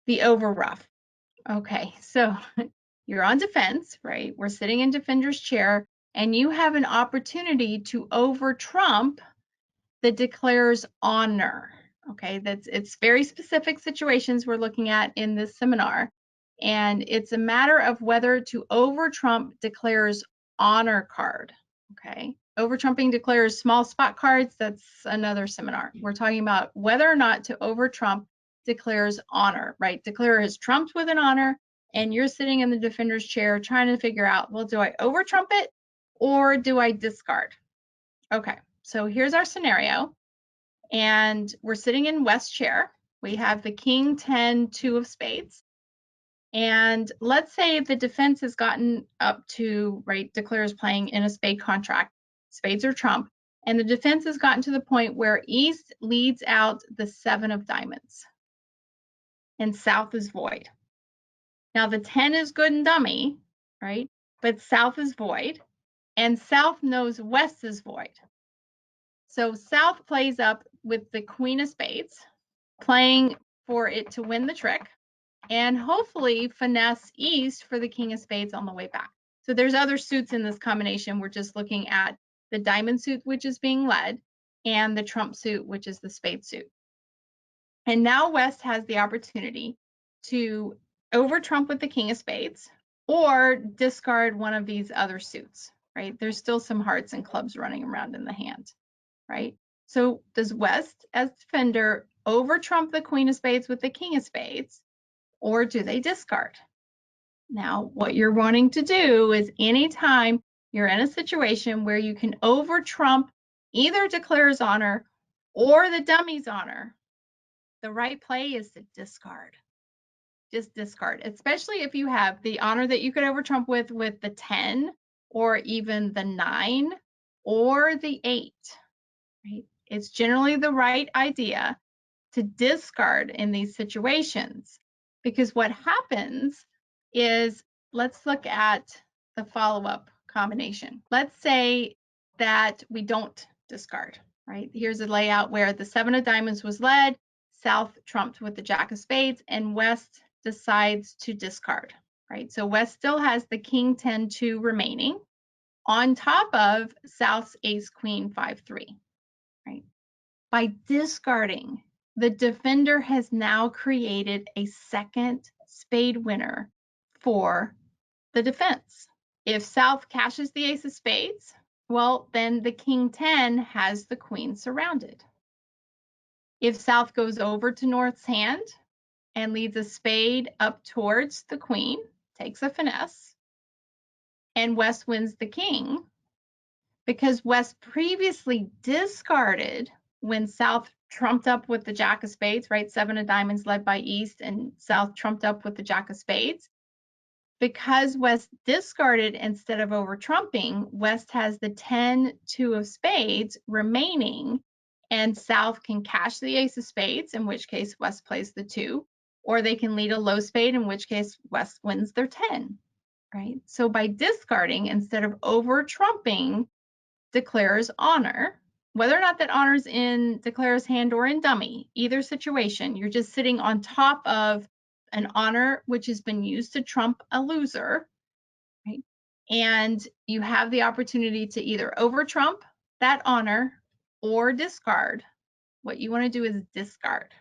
The overruff. Okay, so you're on defense, right? We're sitting in defender's chair, and you have an opportunity to over trump the declares honor. Okay, it's very specific situations we're looking at in this seminar, and it's a matter of whether to over trump declares honor card. Okay, over trumping declares small spot cards, that's another seminar. We're talking about whether or not to over trump declares honor, right? Declare is trumped with an honor, and you're sitting in the defender's chair trying to figure out, well, do I over trump it or do I discard? Okay, so here's our scenario. And we're sitting in West's chair. We have the king, 10, 2 of spades. And let's say the defense has gotten up to, right, declares playing in a spade contract. Spades are trump. And the defense has gotten to the point where East leads out the 7 of diamonds. And South is void. Now the 10 is good and dummy, right? But South is void. And South knows West is void. So South plays up with the queen of spades, playing for it to win the trick, and hopefully finesse East for the king of spades on the way back. So there's other suits in this combination. We're just looking at the diamond suit, which is being led, and the trump suit, which is the spade suit. And now West has the opportunity to over trump with the king of spades or discard one of these other suits, right? There's still some hearts and clubs running around in the hand, right? So does West, as defender, over trump the queen of spades with the king of spades, or do they discard? Now, what you're wanting to do is anytime you're in a situation where you can over trump either declares honor or the dummy's honor, the right play is to discard. Just discard, especially if you have the honor that you could over trump with the 10 or even the 9 or the 8, right? It's generally the right idea to discard in these situations, because what happens is, let's look at the follow-up combination. Let's say that we don't discard, right? Here's a layout where the 7 of diamonds was led, South trumped with the jack of spades, and West decides to discard, right? So West still has the king 10 2 remaining on top of South's ace queen 5 3, right? By discarding, the defender has now created a second spade winner for the defense. If South cashes the ace of spades, well, then the king 10 has the queen surrounded. If South goes over to North's hand and leads a spade up towards the queen, takes a finesse, and West wins the king, because West previously discarded when South trumped up with the jack of spades, right? 7 of diamonds led by East, and South trumped up with the jack of spades. Because West discarded instead of over trumping, West has the 10 2 of spades remaining, and South can cash the ace of spades, in which case West plays the 2, or they can lead a low spade, in which case West wins their 10, right? So by discarding instead of over trumping, declares honor, whether or not that honor's in declares hand or in dummy, either situation, you're just sitting on top of an honor which has been used to trump a loser, right? And you have the opportunity to either over trump that honor or discard. What you want to do is discard.